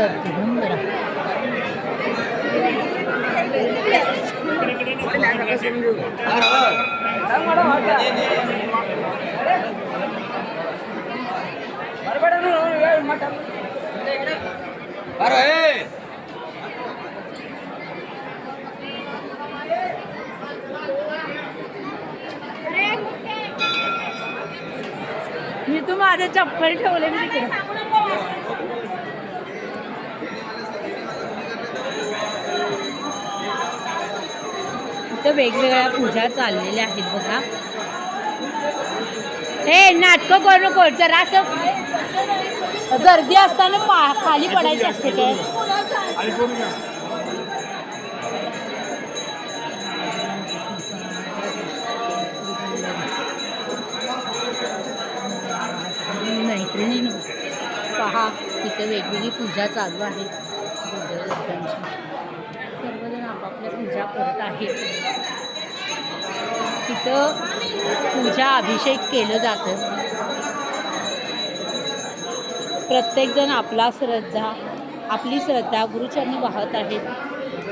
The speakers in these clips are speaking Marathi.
गर्दी नंबर मी तू माझे चप्पल ठेवले मी तिकडे इथं वेगवेगळ्या पूजा चाललेल्या आहेत बघा. हे नाटकं करू नको जरा असं गर्दी असताना खाली पडायची असते काय. मैत्रिणी पहा तिथं वेगवेगळी पूजा चालू आहे. सर्वजण आपापल्या पूजा करत आहेत. तिथं पूजा अभिषेक केलं जातं. प्रत्येकजण आपली श्रद्धा गुरुचरणी वाहत आहेत.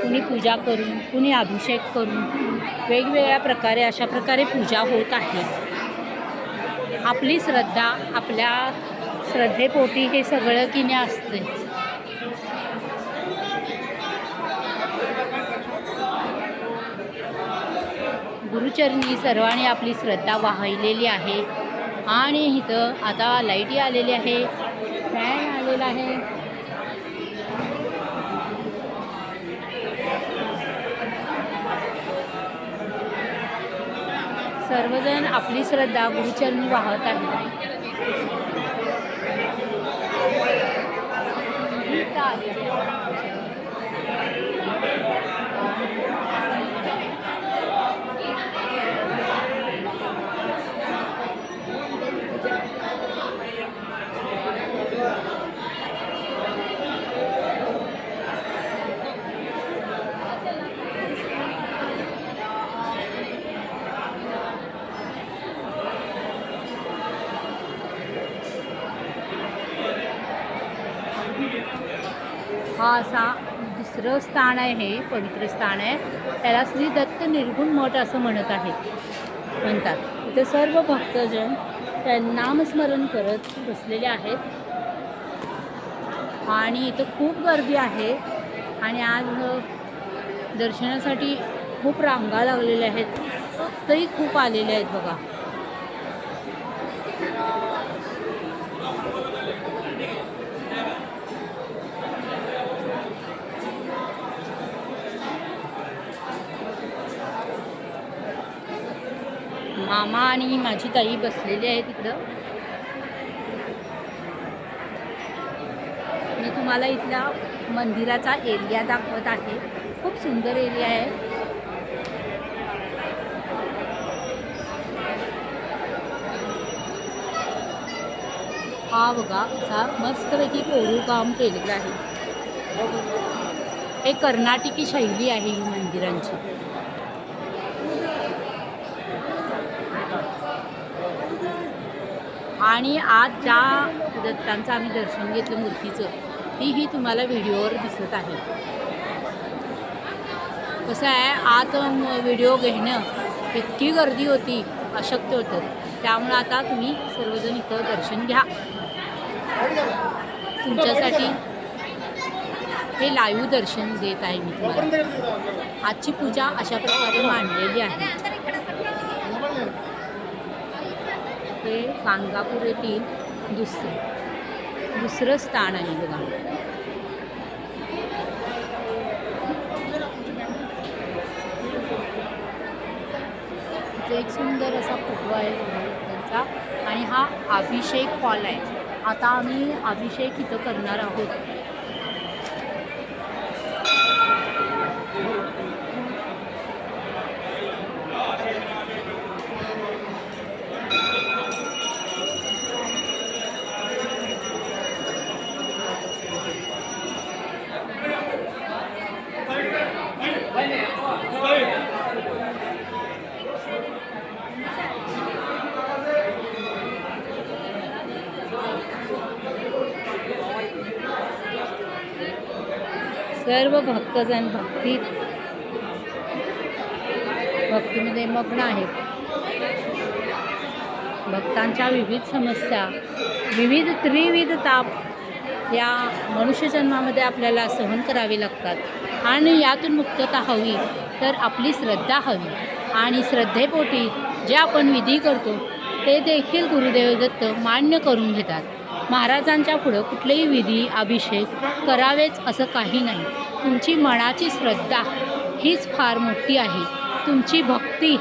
कुणी पूजा करून कुणी अभिषेक करून वेगवेगळ्या प्रकारे अशा प्रकारे पूजा होत आहे. आपली श्रद्धा आपल्या श्रद्धेपोटी हे सगळं की नाही असते. गुरुचरणी सर्वांनी आपली श्रद्धा वाहिलेली आहे. आणि इथं आता लाईटही आलेली आहे, फॅन आलेला आहे. सर्वजण आपली श्रद्धा गुरुचरणी वाहत आहेत. हा असा दुसरं स्थान आहे, हे पवित्र स्थान आहे. त्याला श्री दत्त निर्गुण मठ असं म्हणतात. इथे सर्व भक्तजन त्या नामस्मरण करत बसलेले आहेत. आणि इथं खूप गर्दी आहे. आणि आज दर्शनासाठी खूप रांगा लागलेल्या आहेत. भक्तही खूप आलेले आहेत बघा. मामा आणि माझी ताई बसलेली आहे तिकडं. मी तुम्हाला इथला मंदिराचा एरिया दाखवत आहे. खूप सुंदर एरिया आहे. हा बघा असा मस्तपैकी कोरीव काम केलेलं आहे. हे कर्नाटकी शैली आहे ही मंदिरांची. आणि आज ज्या दत्तांचं आम्ही दर्शन घेतलं मूर्तीचं, तीही तुम्हाला व्हिडिओवर दिसत आहे. कसं आहे, आत व्हिडिओ घेणं इतकी गर्दी होती, अशक्य होतं. त्यामुळं आता तुम्ही सर्वजण इथं दर्शन घ्या. तुमच्यासाठी हे लाईव्ह दर्शन देत आहे मी तुम्हाला. आजची पूजा अशा प्रकारे मांडलेली आहे. हे गाणगापूर येथील दुसरं स्थान आहे बघा. इथे एक सुंदर असा फोटो आहे त्यांचा. आणि हा अभिषेक हॉल आहे. आता आम्ही अभिषेक इथं करणार आहोत. सर्व भक्तजन भक्तीमध्ये मग्न आहेत. भक्तांच्या विविध समस्या, त्रिविध ताप या मनुष्यजन्मामध्ये आपल्याला सहन करावे लागतात आणि यातून मुक्तता हवी तर आपली श्रद्धा हवी. आणि श्रद्धेपोटी जे आपण विधी करतो ते देखील गुरुदेव दत्त मान्य करून घेतात. महाराजांच्या पुढं कुठलेही विधी अभिषेक करावेच असं काही नाही. तुमची मनाची श्रद्धा हीच फार मोठी आहे. तुमची भक्ती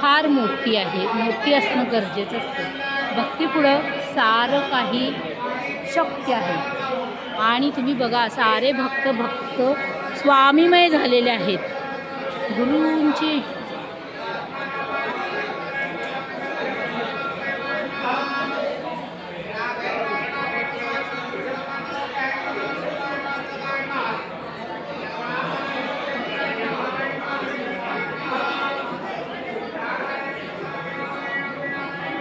फार मोठी आहे. मोठी असणं गरजेचं असतं. भक्तीपुढं सारं काही शक्य आहे. आणि तुम्ही बघा सारे भक्त स्वामीमय झालेले आहेत. गुरूंची